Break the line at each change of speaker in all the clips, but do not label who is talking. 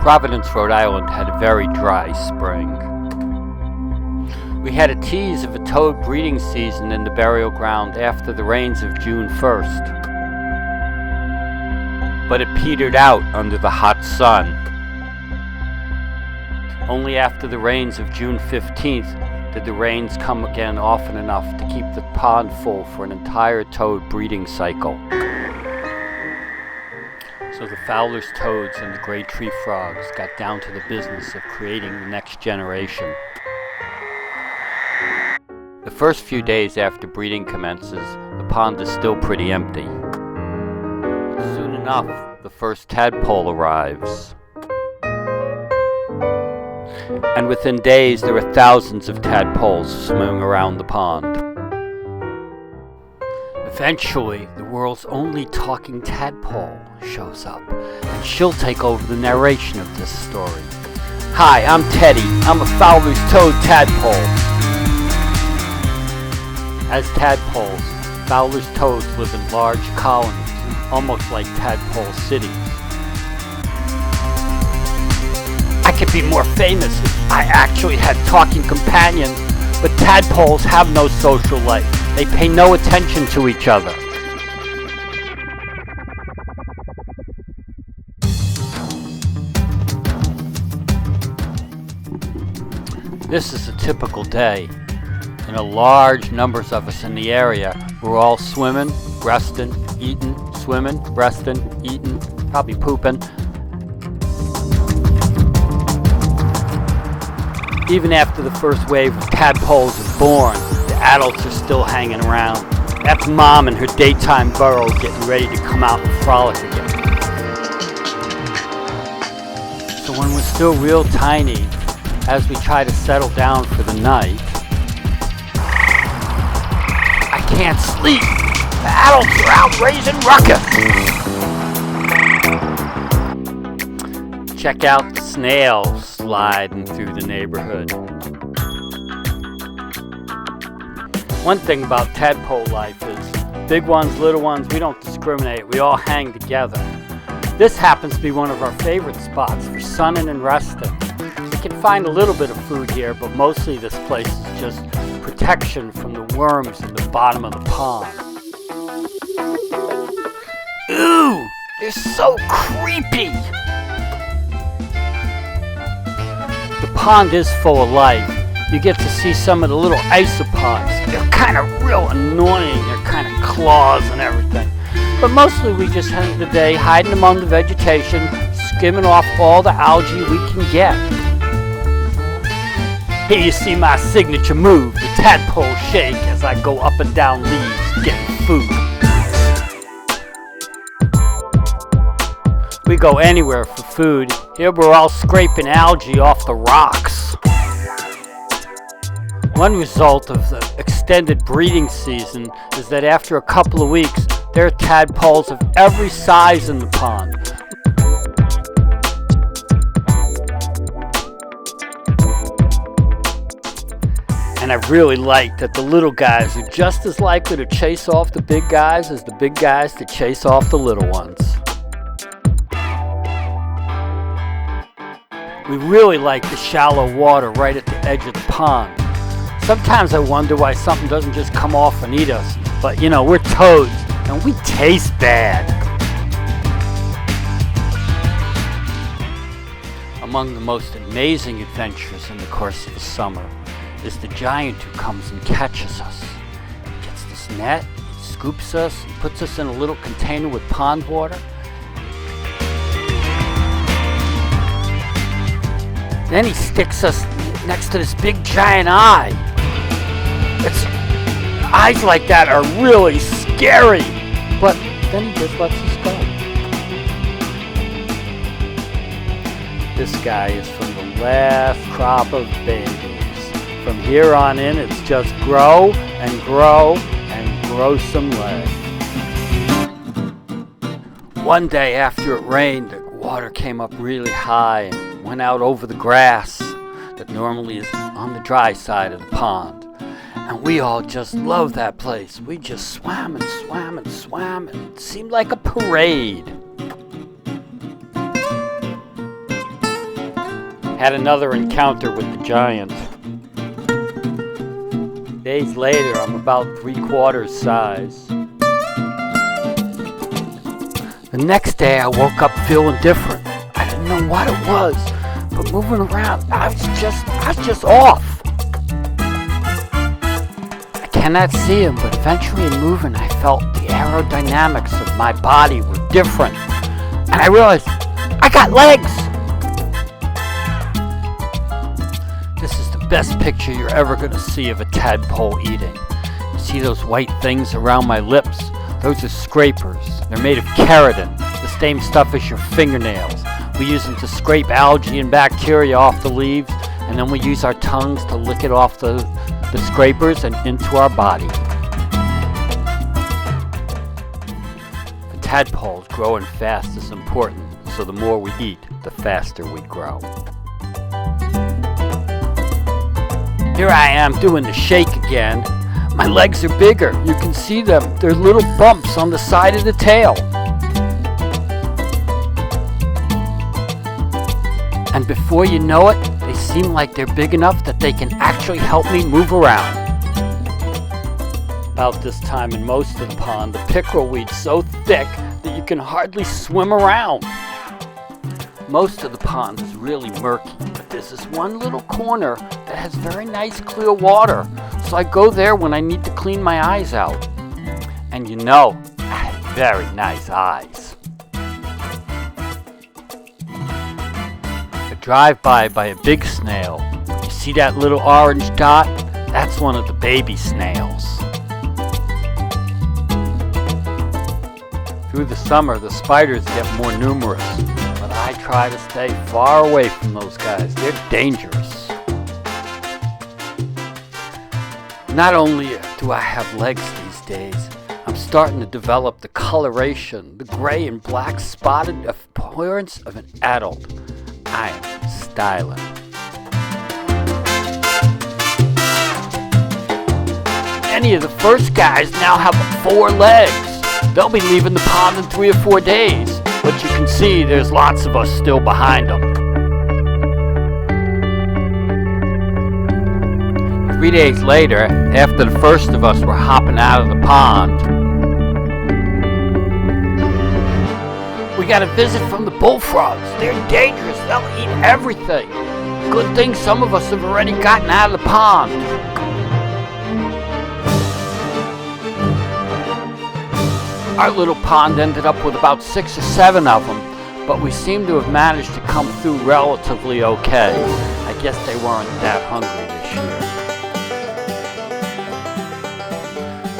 Providence, Rhode Island had a very dry spring. We had a tease of a toad breeding season in the burial ground after the rains of June 1st. But it petered out under the hot sun. Only after the rains of June 15th did the rains come again often enough to keep the pond full for an entire toad breeding cycle. So the Fowler's toads and the gray tree frogs got down to the business of creating the next generation. The first few days after breeding commences, the pond is still pretty empty. But soon enough, the first tadpole arrives. And within days, there are thousands of tadpoles swimming around the pond. Eventually, the world's only talking tadpole shows up, and she'll take over the narration of this story. Hi, I'm Teddie. I'm a Fowler's toad tadpole. As tadpoles, Fowler's toads live in large colonies, almost like tadpole cities. I could be more famous if I actually had talking companions, but tadpoles have no social life. They pay no attention to each other. This is a typical day. In a large numbers of us in the area, we're all swimming, resting, eating, swimming, resting, eating, probably pooping. Even after the first wave of tadpoles is born, the adults are still hanging around. That's Mom in her daytime burrow getting ready to come out and frolic again. So when we're still real tiny, as we try to settle down for the night, I can't sleep. The adults are out raising ruckus. Check out the snails sliding through the neighborhood. One thing about tadpole life is big ones, little ones, we don't discriminate. We all hang together. This happens to be one of our favorite spots for sunning and resting. You can find a little bit of food here, but mostly this place is just protection from the worms in the bottom of the pond. Ooh, they're so creepy! The pond is full of life. You get to see some of the little isopods. They're kind of real annoying. They're kind of claws and everything. But mostly we just spend the day hiding among the vegetation, skimming off all the algae we can get. Here you see my signature move, the tadpole shake, as I go up and down leaves getting food. We go anywhere for food. Here we're all scraping algae off the rocks. One result of the extended breeding season is that after a couple of weeks, there are tadpoles of every size in the pond. And I really like that the little guys are just as likely to chase off the big guys as the big guys to chase off the little ones. We really like the shallow water right at the edge of the pond. Sometimes I wonder why something doesn't just come off and eat us. But you know, we're toads and we taste bad. Among the most amazing adventures in the course of the summer is the giant who comes and catches us. He gets this net, he scoops us, he puts us in a little container with pond water. Then he sticks us next to this big giant eye. Eyes like that are really scary. But then he just lets us go. This guy is from the last crop of babies. From here on in, it's just grow and grow and grow some legs. One day after it rained, the water came up really high and went out over the grass that normally is on the dry side of the pond. And we all just loved that place. We just swam and swam and swam, and it seemed like a parade. Had another encounter with the giant. Days later, I'm about 3/4 size. The next day, I woke up feeling different. I didn't know what it was, but moving around, I was just off. I cannot see him, but eventually in moving, I felt the aerodynamics of my body were different. And I realized, I got legs! This is the best picture you're ever going to see of a tadpole eating. You see those white things around my lips? Those are scrapers. They're made of keratin, the same stuff as your fingernails. We use them to scrape algae and bacteria off the leaves, and then we use our tongues to lick it off the scrapers and into our body. The tadpoles growing fast is important, so the more we eat, the faster we grow. Here I am doing the shake again. My legs are bigger. You can see them. They're little bumps on the side of the tail. And before you know it, they seem like they're big enough that they can actually help me move around. About this time in most of the pond, the pickerel weed's so thick that you can hardly swim around. Most of the pond is really murky, but there's this one little corner that has very nice clear water. So I go there when I need to clean my eyes out. And you know, I have very nice eyes. A drive-by a big snail. You see that little orange dot? That's one of the baby snails. Through the summer, the spiders get more numerous, but I try to stay far away from those guys. They're dangerous. Not only do I have legs these days, I'm starting to develop the coloration, the gray and black spotted appearance of an adult. I am styling. Many of the first guys now have 4 legs. They'll be leaving the pond in 3 or 4 days, but you can see there's lots of us still behind them. 3 days later, after the first of us were hopping out of the pond, we got a visit from the bullfrogs. They're dangerous. They'll eat everything. Good thing some of us have already gotten out of the pond. Our little pond ended up with about 6 or 7 of them, but we seem to have managed to come through relatively okay. I guess they weren't that hungry this year.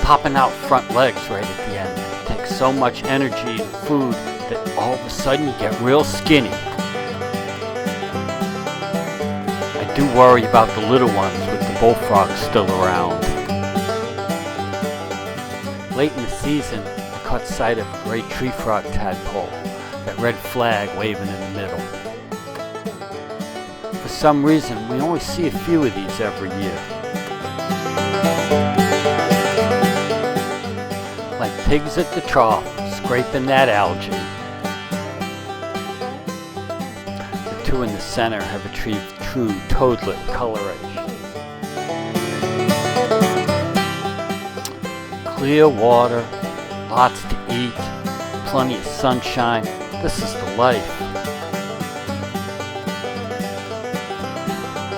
Popping out front legs right at the end takes so much energy and food that all of a sudden you get real skinny. I do worry about the little ones with the bullfrogs still around. Late in the season, I caught sight of a great tree frog tadpole, that red flag waving in the middle. For some reason, we only see a few of these every year. Like pigs at the trough, scraping that algae. The 2 in the center have achieved true toadlet coloration. Clear water, lots to eat, plenty of sunshine. This is the life.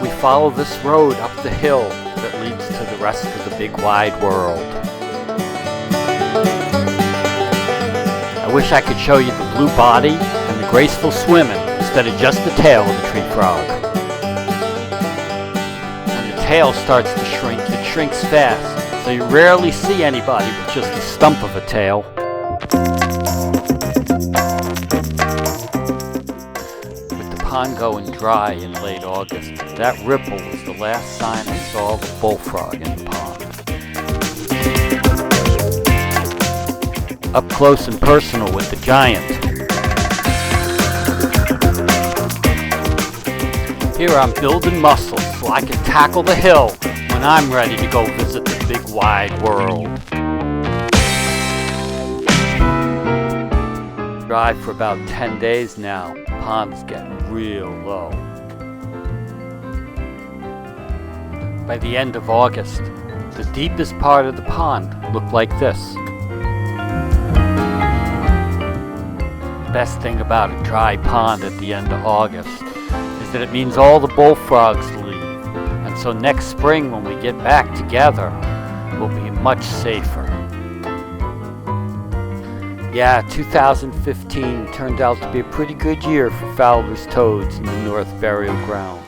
We follow this road up the hill that leads to the rest of the big wide world. I wish I could show you the blue body and the graceful swimming instead of just the tail of the tree frog. When the tail starts to shrink, it shrinks fast. So you rarely see anybody with just the stump of a tail. With the pond going dry in late August, that ripple was the last sign I saw of a bullfrog in the pond. Up close and personal with the giant. Here I'm building muscles so I can tackle the hill when I'm ready to go visit the big wide world. Dry for about 10 days now. The pond's getting real low. By the end of August, the deepest part of the pond looked like this. The best thing about a dry pond at the end of August is that it means all the bullfrogs leave, and so next spring when we get back together, we'll be much safer. Yeah, 2015 turned out to be a pretty good year for Fowler's toads in the North Burial Ground.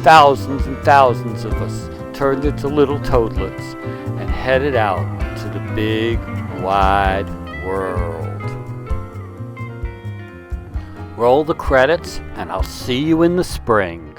Thousands and thousands of us turned into little toadlets and headed out to the big, wide world. Roll the credits, and I'll see you in the spring.